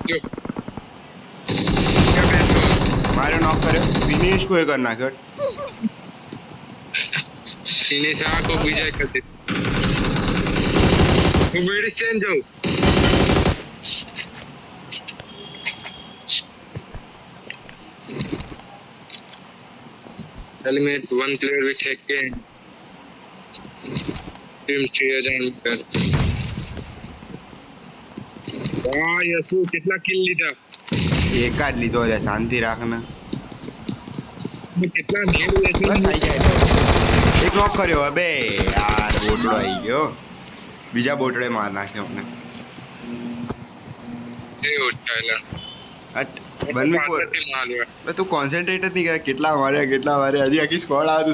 जो क्या बैठ मारे नॉक करे फिनिश कोई कर नाख्यो फिनिश आको विजय कर दे હું મેડિસિન જાઉં eliminate one player with hack game team 3000 metre વાહ યસુ કેટલા કિલ લીધા એક જ લીધો છે શાંતિ રાખને કેટલા નેડ યસુ બસ આવી જાય એક નોક કર્યો અબે યાર બોટડો આવી ગયો બીજા બોટડે માર નાખ્યો અમને એ ઉઠાયેલા હટ બન મે તું કોન્સન્ટ્રેટ જ નહીં કરે કેટલા માર્યા હજી આખી સ્કોડ આવે